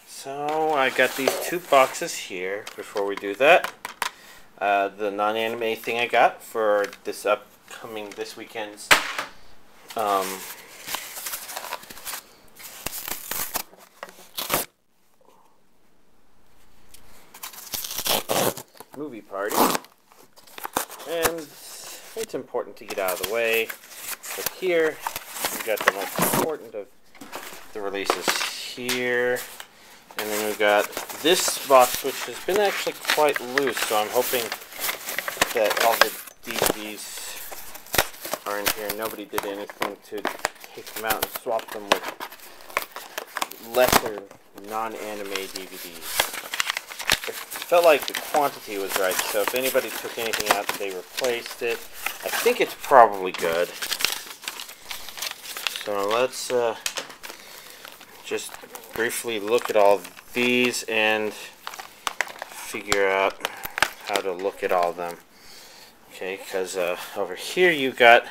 So I got these two boxes here. Before we do that, the non-anime thing I got for this weekend's movie party, and it's important to get out of the way. But here we got the most important of the releases here. And then we've got this box, which has been actually quite loose, so I'm hoping that all the DVDs are in here. Nobody did anything to take them out and swap them with lesser non-anime DVDs. It felt like the quantity was right, so if anybody took anything out, they replaced it. I think it's probably good. So let's just briefly look at all these and figure out how to look at all of them. Okay, because over here you got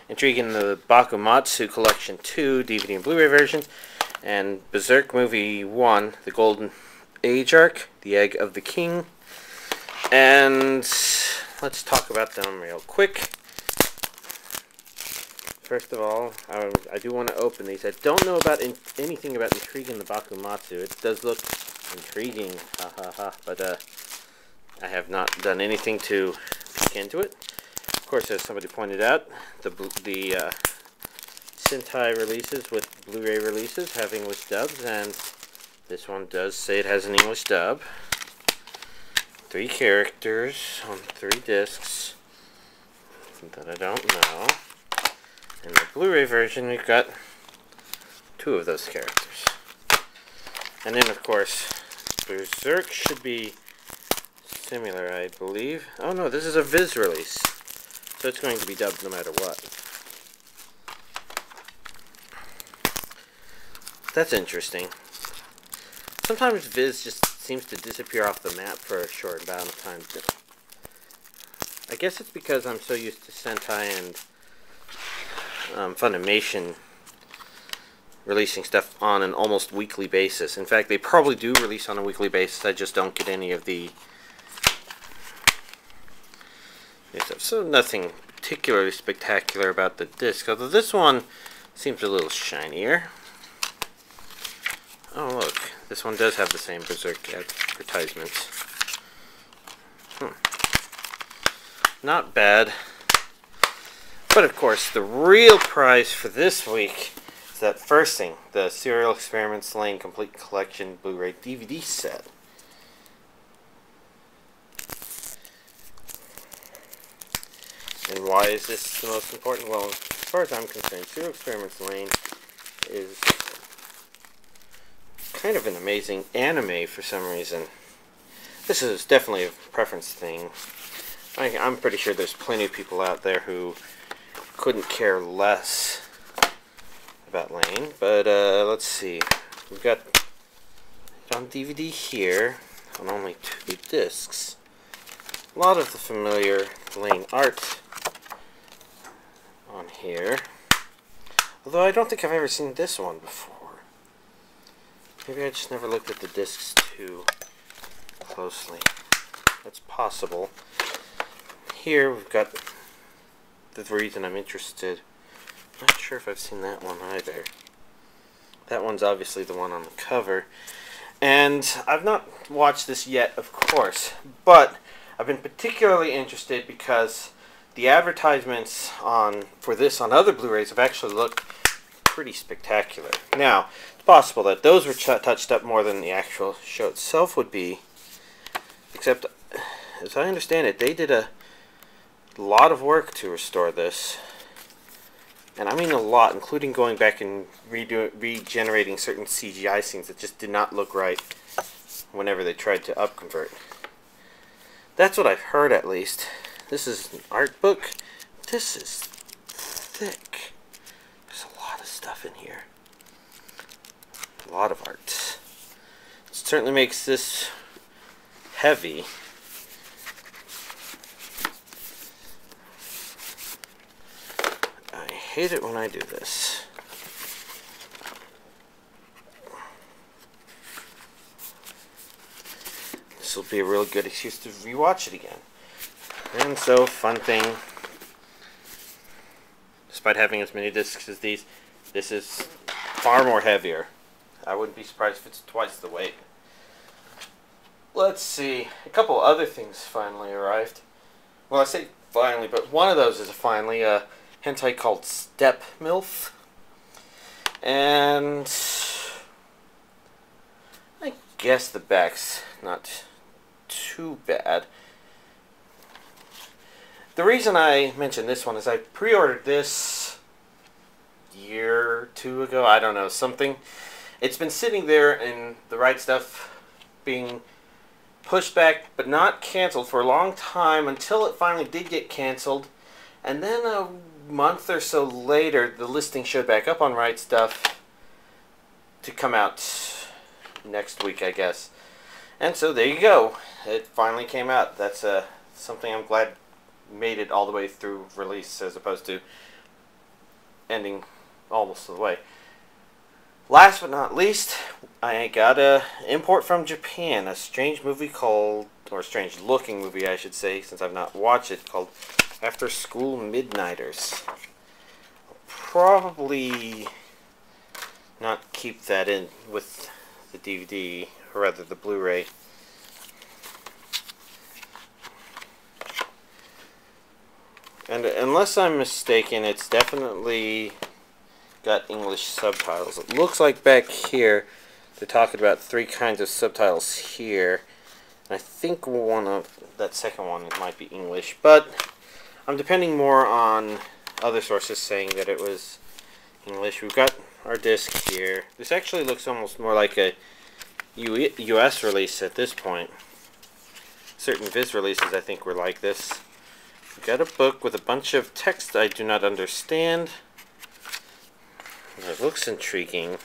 Intrigue in the Bakumatsu Collection 2 DVD and Blu-ray version, and Berserk Movie 1, the Golden Age arc, the Egg of the King. And let's talk about them real quick. First of all, I do want to open these. I don't know about anything about Intrigue in the Bakumatsu. It does look intriguing, but I have not done anything to peek into it. Of course, as somebody pointed out, the Hentai releases with Blu-ray releases have English dubs, and this one does say it has an English dub. 3 characters on 3 discs that I don't know. In the Blu-ray version, we've got 2 of those characters. And then, of course, Berserk should be similar, I believe. Oh no, this is a Viz release, so it's going to be dubbed no matter what. That's interesting. Sometimes Viz just seems to disappear off the map for a short amount of time. I guess it's because I'm so used to Sentai and Funimation releasing stuff on an almost weekly basis. In fact, they probably do release on a weekly basis. I just don't get any of the new stuff. So nothing particularly spectacular about the disc, although this one seems a little shinier. Oh look, this one does have the same Berserk advertisements. Not bad. But of course, the real prize for this week is that first thing, the Serial Experiments Lain Complete Collection Blu-ray DVD set. And why is this the most important? Well, as far as I'm concerned, Serial Experiments Lain is kind of an amazing anime for some reason. This is definitely a preference thing. I'm pretty sure there's plenty of people out there who couldn't care less about Lain, but let's see. We've got it on DVD here on only 2 discs. A lot of the familiar Lain art on here, although I don't think I've ever seen this one before. Maybe I just never looked at the discs too closely. That's possible. Here we've got the reason I'm interested. Not sure if I've seen that one either. That one's obviously the one on the cover. And I've not watched this yet, of course, but I've been particularly interested because the advertisements for this on other Blu-rays have actually looked pretty spectacular. Now, it's possible that those were touched up more than the actual show itself would be, except, as I understand it, they did a lot of work to restore this. And I mean a lot, including going back and regenerating certain CGI scenes that just did not look right whenever they tried to upconvert. That's what I've heard, at least. This is an art book. This is thick. There's a lot of stuff in here. A lot of art. It certainly makes this heavy. I hate it when I do this. this will be a really good excuse to rewatch it again. And so, fun thing, despite having as many discs as these, this is far more heavier. I wouldn't be surprised if it's twice the weight. Let's see, a couple other things finally arrived. Well, I say finally, but one of those is finally a hentai called Step Milf. And I guess the back's not too bad. The reason I mentioned this one is I pre-ordered this a year or two ago. I don't know, something. It's been sitting there in the right stuff being pushed back but not canceled for a long time until it finally did get canceled. And then a month or so later, the listing showed back up on Right Stuff to come out next week, I guess. And so there you go. It finally came out. That's something I'm glad made it all the way through release as opposed to ending almost the way. Last but not least, I got a import from Japan, a strange movie called, or strange looking movie I should say, since I've not watched it, called After School Midnighters. I'll probably not keep that in with the DVD, or rather the Blu-ray. And unless I'm mistaken, it's definitely got English subtitles. It looks like back here they're talking about 3 kinds of subtitles here. And I think one of that second one might be English, but I'm depending more on other sources saying that it was English. We've got our disc here. This actually looks almost more like a US release at this point. Certain Viz releases I think were like this. We've got a book with a bunch of text I do not understand. It looks intriguing.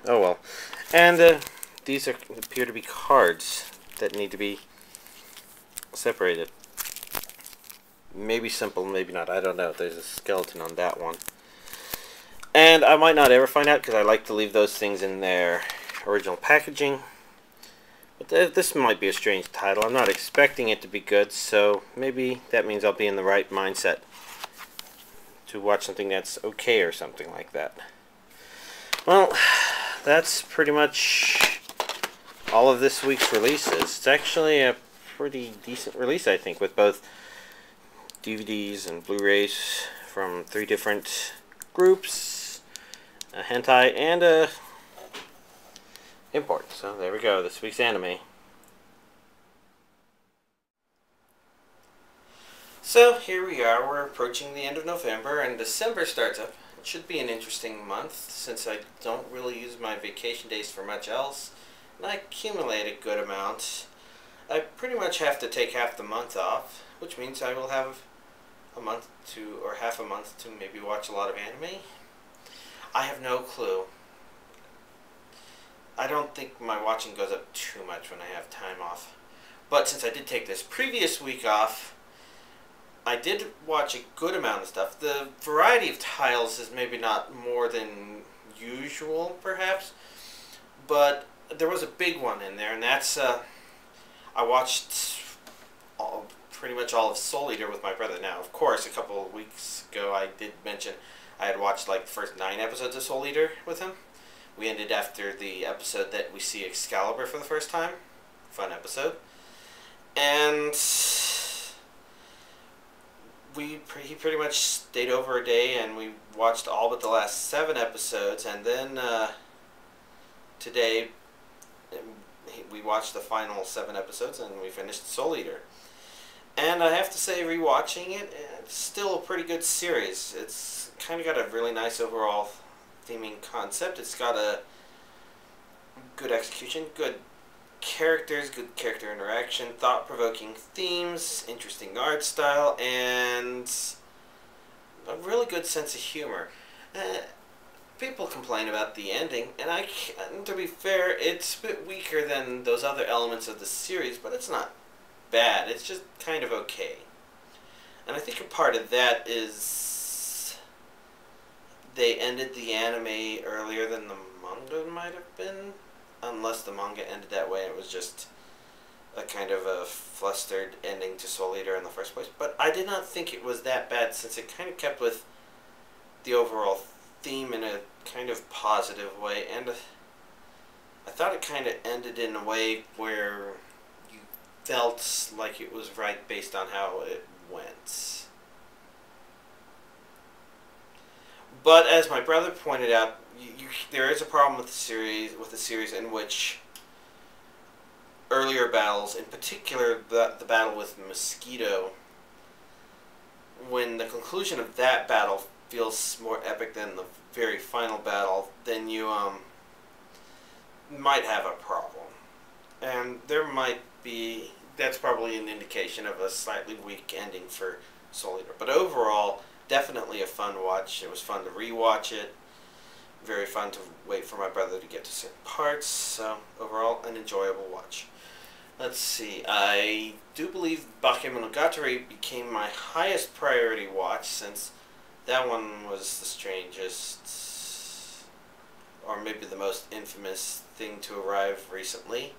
Oh well. And these appear to be cards that need to be separated. Maybe simple, maybe not. I don't know. There's a skeleton on that one. And I might not ever find out because I like to leave those things in their original packaging. But this might be a strange title. I'm not expecting it to be good, so maybe that means I'll be in the right mindset to watch something that's okay or something like that. Well, that's pretty much all of this week's releases. It's actually a pretty decent release, I think, with both DVDs and Blu-rays from 3 different groups, a hentai, and a import. So there we go, this week's anime. So here we are, we're approaching the end of November and December starts up. It should be an interesting month since I don't really use my vacation days for much else and I accumulate a good amount. I pretty much have to take half the month off, which means I will have a month to, or half a month to maybe watch a lot of anime. I have no clue. I don't think my watching goes up too much when I have time off. But since I did take this previous week off, I did watch a good amount of stuff. The variety of titles is maybe not more than usual, perhaps. But there was a big one in there, and that's, I watched pretty much all of Soul Eater with my brother. Now, of course, a couple of weeks ago I did mention I had watched like the first 9 episodes of Soul Eater with him. We ended after the episode that we see Excalibur for the first time. Fun episode. And he pretty much stayed over a day and we watched all but the last 7 episodes. And then today we watched the final 7 episodes and we finished Soul Eater. And I have to say, rewatching it, it's still a pretty good series. It's kind of got a really nice overall theming concept. It's got a good execution, good characters, good character interaction, thought-provoking themes, interesting art style, and a really good sense of humor. People complain about the ending, and to be fair, it's a bit weaker than those other elements of the series, but it's not bad. It's just kind of okay. And I think a part of that is they ended the anime earlier than the manga might have been. unless the manga ended that way. It was just a kind of a flustered ending to Soul Eater in the first place. But I did not think it was that bad, since it kind of kept with the overall theme in a kind of positive way, and I thought it kind of ended in a way where you felt like it was right based on how it went. But as my brother pointed out, there is a problem with the series in which earlier battles, in particular the battle with Mosquito, when the conclusion of that battle feels more epic than the very final battle, then you might have a problem. And there might be, that's probably an indication of a slightly weak ending for Soul Eater. But overall, definitely a fun watch. It was fun to rewatch it. Very fun to wait for my brother to get to certain parts. So overall, an enjoyable watch. Let's see. I do believe Bakumatsu became my highest priority watch, since that one was the strangest, or maybe the most infamous thing to arrive recently.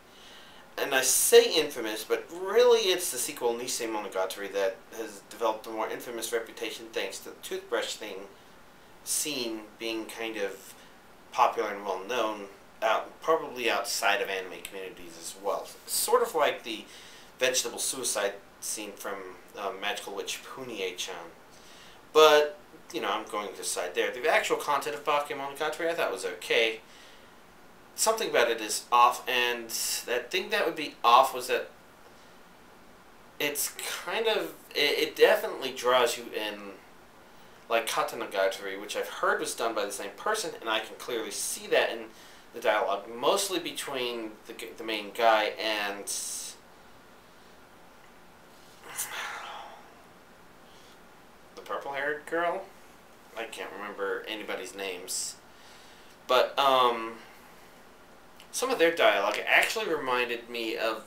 And I say infamous, but really it's the sequel Nisei Monogatari that has developed a more infamous reputation, thanks to the toothbrush scene being kind of popular and well known, probably outside of anime communities as well. Sort of like the vegetable suicide scene from Magical Witch Punie-chan. But, you know, I'm going to decide there. The actual content of Bakumatsu I thought was okay. Something about it is off, and that thing that would be off was that it's kind of, it definitely draws you in, like Katanagatari, which I've heard was done by the same person, and I can clearly see that in the dialogue, mostly between the main guy and the purple-haired girl. I can't remember anybody's names, but some of their dialogue actually reminded me of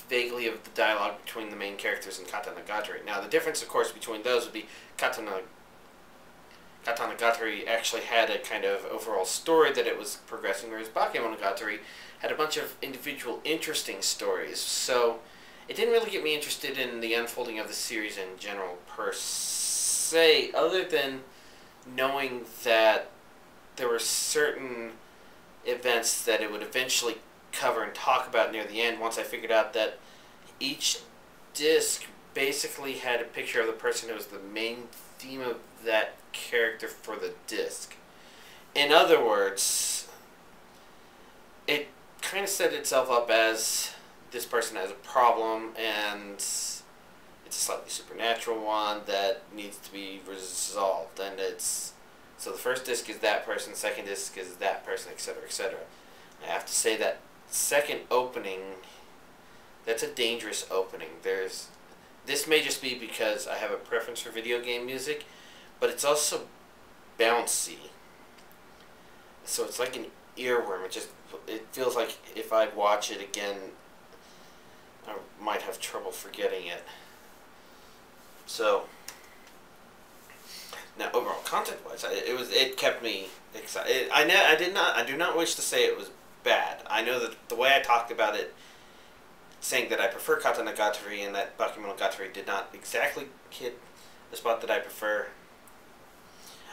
vaguely of the dialogue between the main characters in Katanagatari. Now, the difference, of course, between those would be Katanagatari actually had a kind of overall story that it was progressing, whereas Bakumatsu had a bunch of individual interesting stories. So it didn't really get me interested in the unfolding of the series in general per se, other than knowing that there were certain events that it would eventually cover and talk about near the end, once I figured out that each disc basically had a picture of the person who was the main theme of that character for the disc. In other words, it kind of set itself up as this person has a problem, and it's a slightly supernatural one that needs to be resolved, and it's, so the first disc is that person, second disc is that person, etc., etc. I have to say that second opening, that's a dangerous opening. This may just be because I have a preference for video game music, but it's also bouncy. So it's like an earworm. It feels like if I watch it again, I might have trouble forgetting it. So now, overall, content-wise, it kept me excited. I do not wish to say it was bad. I know that the way I talked about it, saying that I prefer Katanagatari and that Bakumatsu did not exactly hit the spot that I prefer.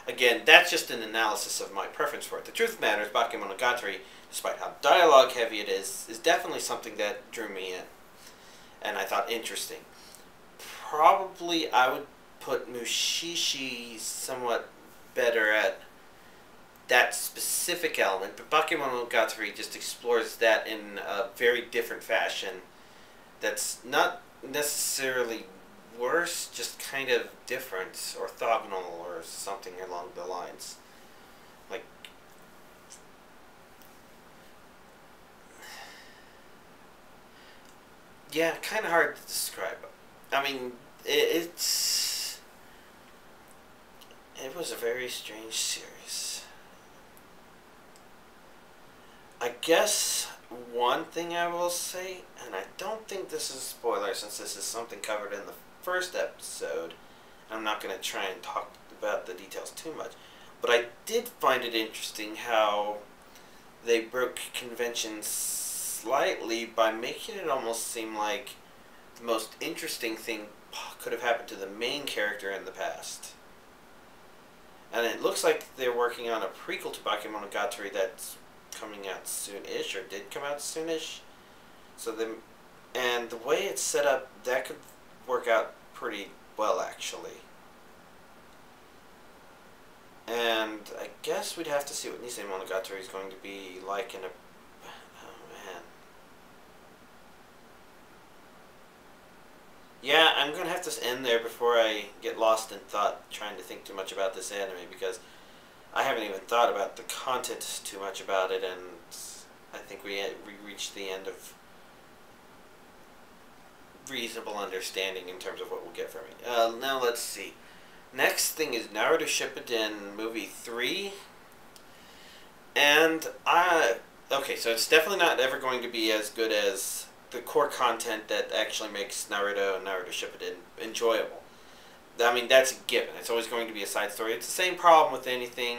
Again, that's just an analysis of my preference for it. The truth of the matter is, Bakumatsu, despite how dialogue-heavy it is definitely something that drew me in, and I thought interesting. Probably I would put Mushishi somewhat better at that specific element, but Bakumatsu just explores that in a very different fashion that's not necessarily worse, just kind of different, orthogonal, or something along the lines. Like, yeah, kind of hard to describe. I mean, it was a very strange series. I guess one thing I will say, and I don't think this is a spoiler since this is something covered in the first episode, I'm not going to try and talk about the details too much, but I did find it interesting how they broke convention slightly by making it almost seem like the most interesting thing could have happened to the main character in the past. And it looks like they're working on a prequel to Bakumatsu that's coming out soon-ish, or did come out soon-ish. And the way it's set up, that could work out pretty well, actually. And I guess we'd have to see what Nisei Monogatari is going to be like in a... Oh, man. Yeah, I'm going to have to end there before I get lost in thought trying to think too much about this anime, because I haven't even thought about the content too much about it, and I think we reached the end of reasonable understanding in terms of what we'll get from it. Now let's see. Next thing is Naruto Shippuden Movie 3. And okay, so it's definitely not ever going to be as good as the core content that actually makes Naruto and Naruto Shippuden enjoyable. I mean, that's a given. It's always going to be a side story. It's the same problem with anything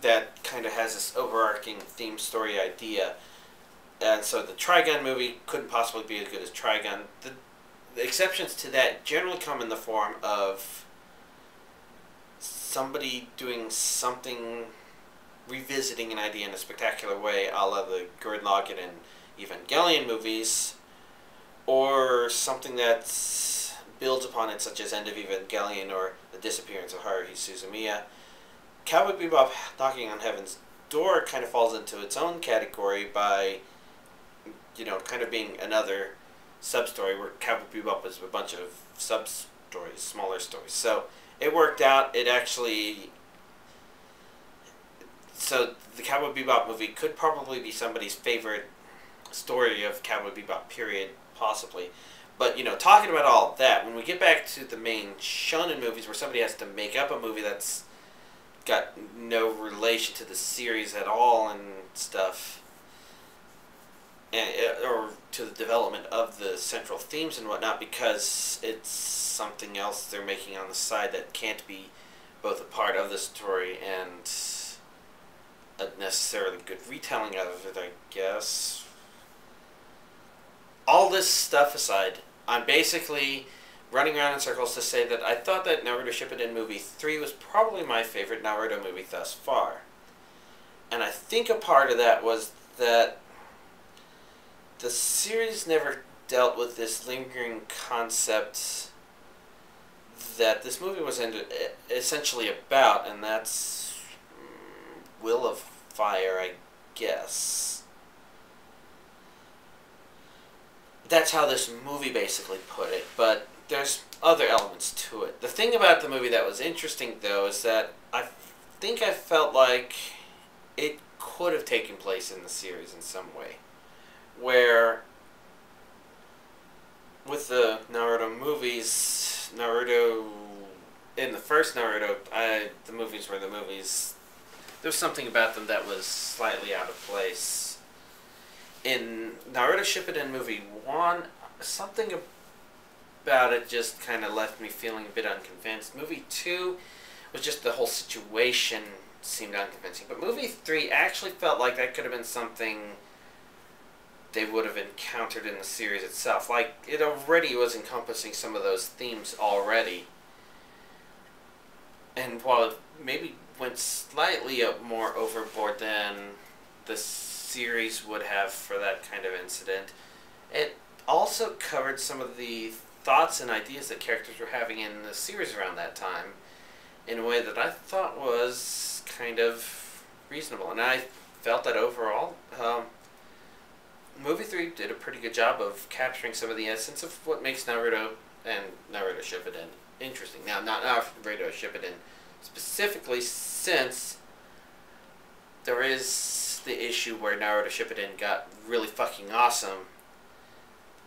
that kind of has this overarching theme story idea. And so the Trigun movie couldn't possibly be as good as Trigun. The exceptions to that generally come in the form of somebody doing something, revisiting an idea in a spectacular way, a la the Gurren Lagann and Evangelion movies, or something that builds upon it, such as End of Evangelion or The Disappearance of Haruhi Suzumiya. Cowboy Bebop Knocking on Heaven's Door kind of falls into its own category by, you know, kind of being another sub-story where Cowboy Bebop was a bunch of sub-stories, smaller stories. So it worked out. It actually... So the Cowboy Bebop movie could probably be somebody's favorite story of Cowboy Bebop, period, possibly. But, you know, talking about all that, when we get back to the main shonen movies where somebody has to make up a movie that's got no relation to the series at all and stuff, and or to the development of the central themes and whatnot, because it's something else they're making on the side that can't be both a part of the story and a necessarily good retelling of it, I guess. All this stuff aside, I'm basically running around in circles to say that I thought that Naruto Shippuden Movie 3 was probably my favorite Naruto movie thus far. And I think a part of that was that the series never dealt with this lingering concept that this movie was essentially about, and that's Will of Fire, I guess. That's how this movie basically put it, but there's other elements to it. The thing about the movie that was interesting, though, is that I think I felt like it could have taken place in the series in some way. Where, with the Naruto movies, in the first Naruto, the movies were the movies, there was something about them that was slightly out of place. In Naruto Shippuden Movie 1, something about it just kind of left me feeling a bit unconvinced. Movie 2 was just the whole situation seemed unconvincing. But Movie 3 actually felt like that could have been something they would have encountered in the series itself. Like, it already was encompassing some of those themes already. And while it maybe went slightly more overboard than the series would have for that kind of incident, it also covered some of the thoughts and ideas that characters were having in the series around that time in a way that I thought was kind of reasonable. And I felt that overall, Movie 3 did a pretty good job of capturing some of the essence of what makes Naruto and Naruto Shippuden interesting. Now, not Naruto Shippuden specifically, since there is the issue where Naruto Shippuden got really fucking awesome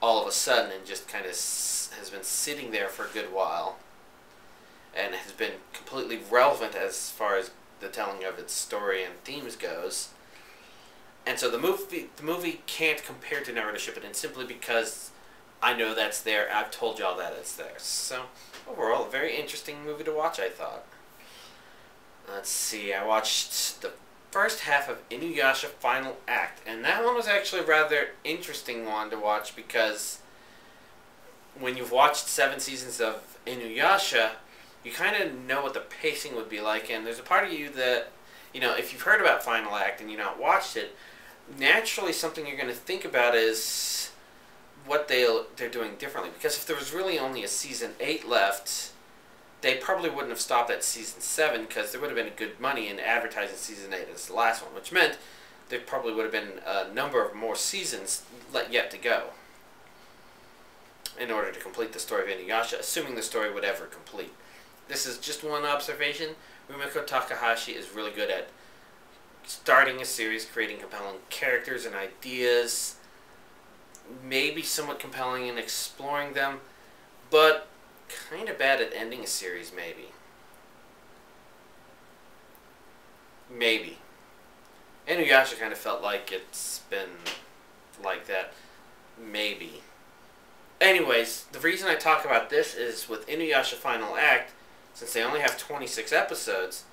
all of a sudden and just kind of has been sitting there for a good while and has been completely relevant as far as the telling of its story and themes goes. And so the movie can't compare to Naruto Shippuden simply because I know that's there. I've told y'all that it's there. So overall, a very interesting movie to watch, I thought. Let's see, I watched the first half of Inuyasha Final Act. And that one was actually a rather interesting one to watch because when you've watched 7 seasons of Inuyasha, you kind of know what the pacing would be like. And there's a part of you that, you know, if you've heard about Final Act and you've not watched it, naturally something you're going to think about is what they're doing differently. Because if there was really only a season 8 left, they probably wouldn't have stopped at season 7 because there would have been good money in advertising season 8 as the last one, which meant there probably would have been a number of more seasons yet to go in order to complete the story of Inuyasha, assuming the story would ever complete. This is just one observation. Rumiko Takahashi is really good at starting a series, creating compelling characters and ideas, maybe somewhat compelling in exploring them, but kind of bad at ending a series, maybe. Maybe. Inuyasha kind of felt like it's been like that. Maybe. Anyways, the reason I talk about this is with Inuyasha Final Act, since they only have 26 episodes,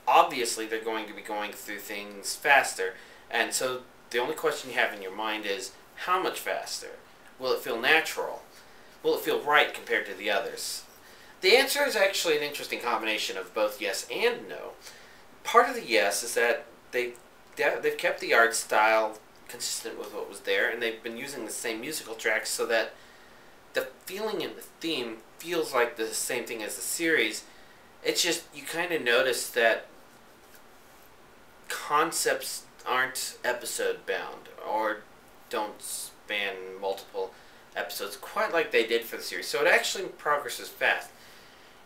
obviously they're going to be going through things faster. And so the only question you have in your mind is, how much faster? Will it feel natural? Will it feel right compared to the others? The answer is actually an interesting combination of both yes and no. Part of the yes is that they've kept the art style consistent with what was there, and they've been using the same musical tracks so that the feeling and the theme feels like the same thing as the series. It's just, you kind of notice that concepts aren't episode bound or don't span multiple episodes quite like they did for the series. So it actually progresses fast.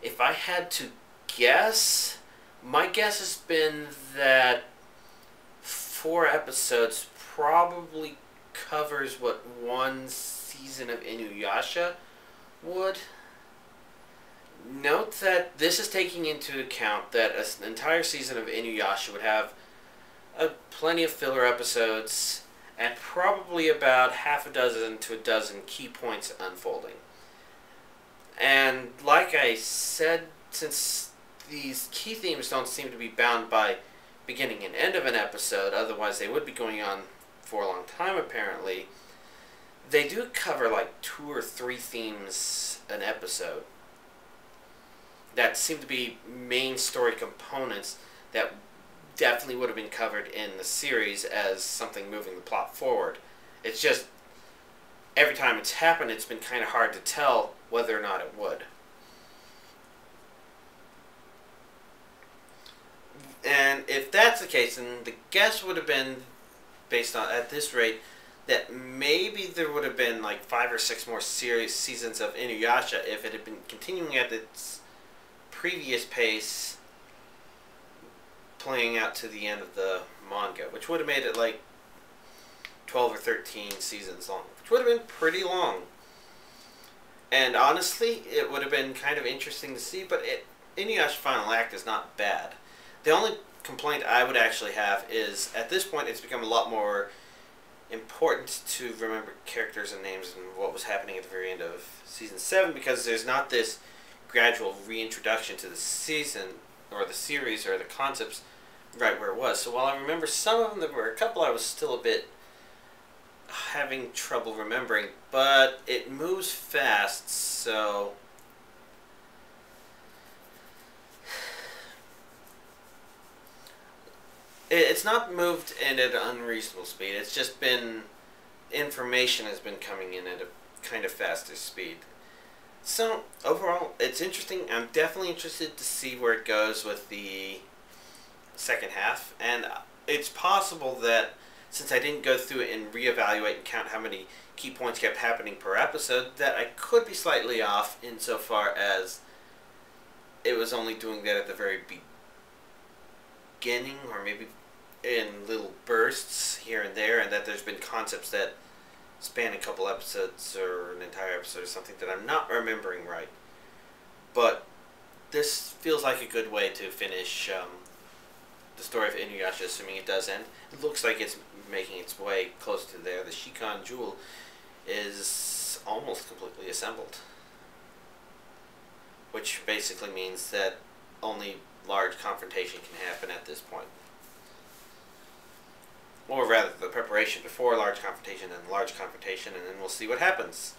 If I had to guess, my guess has been that 4 episodes probably covers what one season of Inuyasha would. Note that this is taking into account that an entire season of Inuyasha would have plenty of filler episodes and probably about half a dozen to a dozen key points unfolding. And like I said, since these key themes don't seem to be bound by beginning and end of an episode, otherwise they would be going on for a long time apparently, they do cover like 2 or 3 themes an episode that seem to be main story components that definitely would have been covered in the series as something moving the plot forward. It's just, every time it's happened, it's been kind of hard to tell whether or not it would. And if that's the case, then the guess would have been, based on, at this rate, that maybe there would have been like 5 or 6 more seasons of Inuyasha if it had been continuing at its previous pace, playing out to the end of the manga, which would have made it like 12 or 13 seasons long, which would have been pretty long. And honestly, it would have been kind of interesting to see, but Inuyasha Final Act is not bad. The only complaint I would actually have is, at this point, it's become a lot more important to remember characters and names and what was happening at the very end of Season 7, because there's not this gradual reintroduction to the season, or the series, or the concepts right where it was. So while I remember some of them, there were a couple I was still a bit having trouble remembering, but it moves fast, so it's not moved in at an unreasonable speed. It's just been, information has been coming in at a kind of faster speed. So overall, it's interesting. I'm definitely interested to see where it goes with the second half, and it's possible that since I didn't go through it and reevaluate and count how many key points kept happening per episode, that I could be slightly off insofar as it was only doing that at the very beginning, or maybe in little bursts here and there, and that there's been concepts that span a couple episodes or an entire episode or something that I'm not remembering right. But this feels like a good way to finish the story of Inuyasha, assuming it does end. It looks like it's making its way close to there. The Shikan Jewel is almost completely assembled, which basically means that only large confrontation can happen at this point. or rather the preparation before large confrontation and large confrontation, and then we'll see what happens.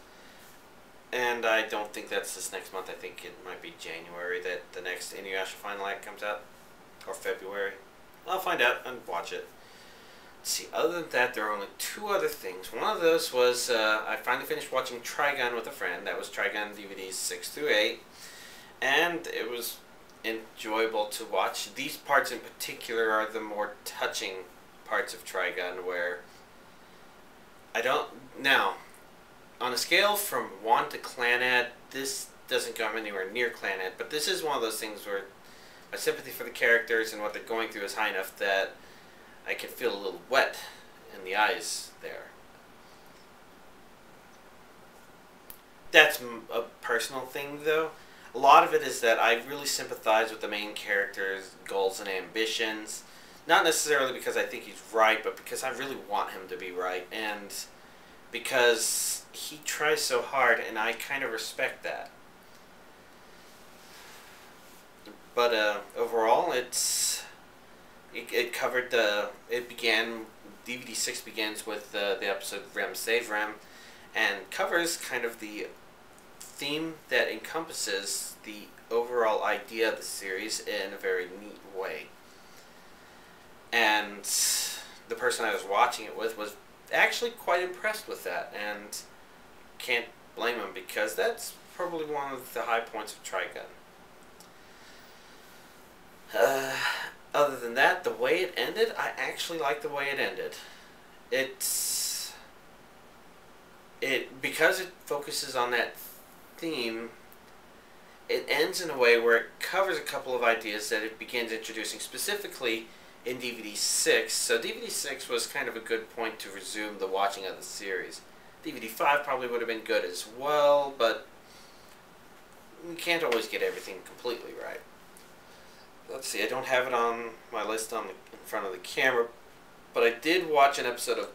And I don't think that's this next month. I think it might be January that the next Inuyasha Final Act comes out, or February. I'll find out and watch it. Let's see, other than that, there are only two other things. One of those was I finally finished watching Trigun with a friend. That was Trigun DVDs 6 through 8. And it was enjoyable to watch. These parts in particular are the more touching parts of Trigun, where I don't... Now, on a scale from 1 to Clanad, this doesn't come anywhere near Clanad, but this is one of those things where my sympathy for the characters and what they're going through is high enough that I can feel a little wet in the eyes there. That's a personal thing, though. A lot of it is that I really sympathize with the main character's goals and ambitions. Not necessarily because I think he's right, but because I really want him to be right. And because he tries so hard, and I kind of respect that. But overall, it covered the... It began... DVD 6 begins with the episode Rem Save Rem, and covers kind of the theme that encompasses the overall idea of the series in a very neat way. And the person I was watching it with was actually quite impressed with that, and can't blame him, because that's probably one of the high points of Trigun. Other than that, the way it ended, I actually like the way it ended. Because it focuses on that theme, it ends in a way where it covers a couple of ideas that it begins introducing specifically in DVD 6. So DVD 6 was kind of a good point to resume the watching of the series. DVD 5 probably would have been good as well, but you can't always get everything completely right. Let's see, I don't have it on my list in front of the camera, but I did watch an episode of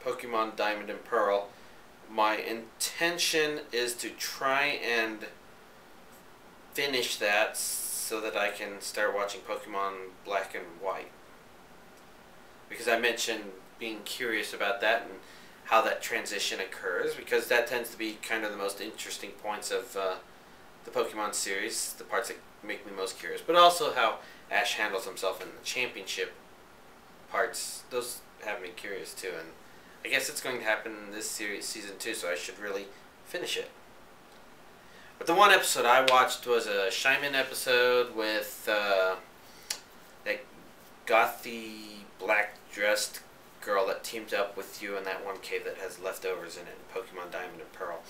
Pokemon Diamond and Pearl. My intention is to try and finish that so that I can start watching Pokemon Black and White. Because I mentioned being curious about that and how that transition occurs, because that tends to be kind of the most interesting points of the Pokemon series, the parts that make me most curious. But also how Ash handles himself in the championship parts, those have me curious too. And I guess it's going to happen in this series, season 2, so I should really finish it. But the one episode I watched was a Shyman episode with that gothy black-dressed girl that teamed up with you in that one cave that has leftovers in it in Pokemon Diamond and Pearl.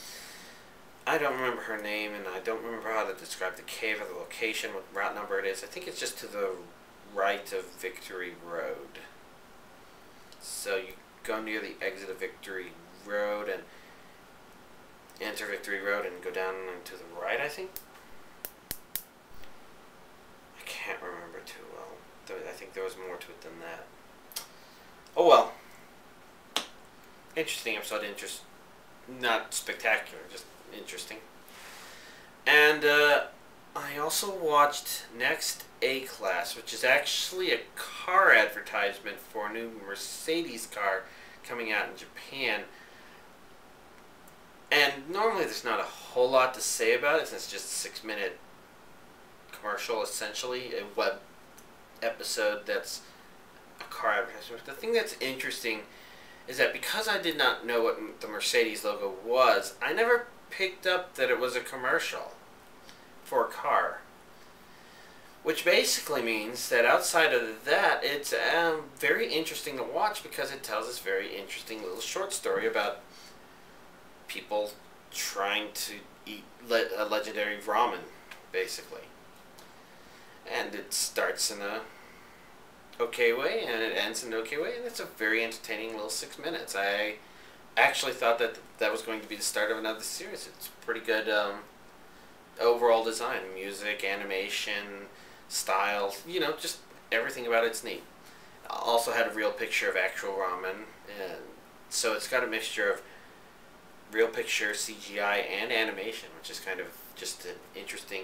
I don't remember her name, and I don't remember how to describe the cave or the location, what route number it is. I think it's just to the right of Victory Road. So you go near the exit of Victory Road and enter Victory Road and go down to the right, I think. I can't remember too well. I think there was more to it than that. Oh well. Interesting episode. Not spectacular, just interesting. And I also watched Next A-Class, which is actually a car advertisement for a new Mercedes car coming out in Japan. And normally there's not a whole lot to say about it, since it's just a 6-minute commercial, essentially, a web episode that's a car advertisement. The thing that's interesting is that because I did not know what the Mercedes logo was, I never picked up that it was a commercial for a car. Which basically means that outside of that, it's very interesting to watch, because it tells this very interesting little short story about people trying to eat a legendary ramen, basically. And it starts in a okay way, and it ends in an okay way, and it's a very entertaining little 6 minutes. I actually thought that that was going to be the start of another series. It's pretty good overall design, music, animation, style, you know, just everything about it's neat. Also had a real picture of actual ramen, and so it's got a mixture of real picture, CGI, and animation, which is kind of just an interesting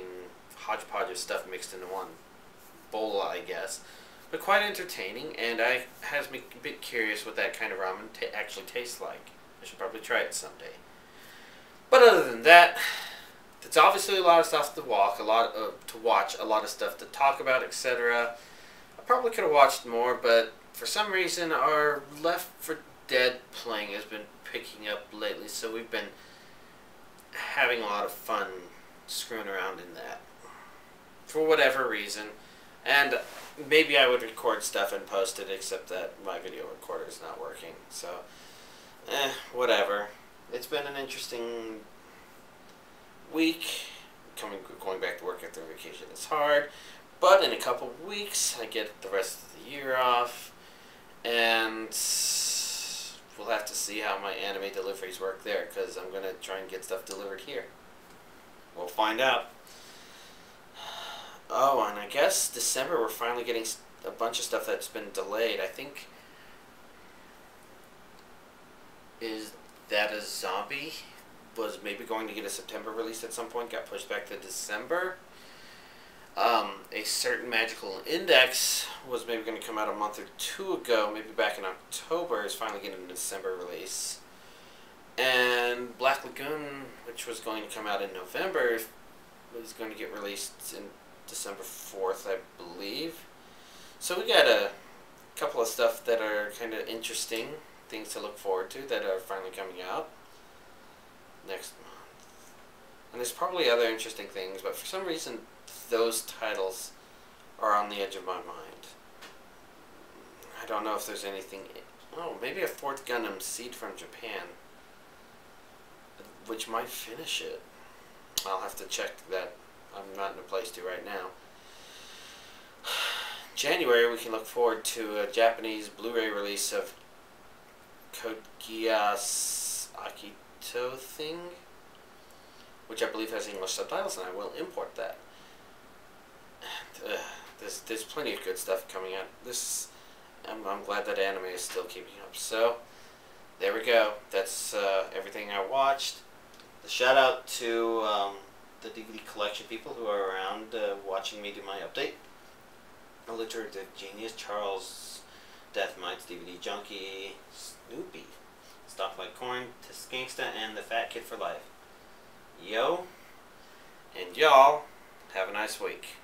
hodgepodge of stuff mixed into one bowl, I guess. but quite entertaining, and has me a bit curious what that kind of ramen actually tastes like. I should probably try it someday. But other than that, it's obviously a lot of stuff to watch, a lot of stuff to talk about, etc. I probably could have watched more, but for some reason our Left 4 Dead playing has been picking up lately, so we've been having a lot of fun screwing around in that. For whatever reason. And maybe I would record stuff and post it, except that my video recorder is not working. So, whatever. It's been an interesting week. Going back to work after vacation is hard. But in a couple of weeks, I get the rest of the year off. And we'll have to see how my anime deliveries work there, because I'm going to try and get stuff delivered here. We'll find out. Oh, and I guess December we're finally getting a bunch of stuff that's been delayed. I think... Is That a Zombie? Was maybe going to get a September release at some point. Got pushed back to December. A Certain Magical Index was maybe going to come out a month or two ago. Maybe back in October. Is finally getting a December release. And Black Lagoon, which was going to come out in November, was going to get released in December 4th, I believe. So we got a couple of stuff that are kind of interesting, things to look forward to that are finally coming out next month. And there's probably other interesting things, but for some reason those titles are on the edge of my mind. I don't know if there's anything... Oh, maybe a 4th Gundam Seed from Japan, which might finish it. I'll have to check that. I'm not in a place to right now. January, we can look forward to a Japanese Blu-ray release of Code Geass Akito thing, which I believe has English subtitles, and I will import that. There's plenty of good stuff coming out. I'm glad that anime is still keeping up. So, there we go. That's everything I watched. The shout out to the DVD collection people who are around watching me do my update. Alliterative Genius, Charles, Death Mites, DVD Junkie, Snoopy, Stuff Like Corn, Gangsta, and The Fat Kid for Life. Yo, and y'all, have a nice week.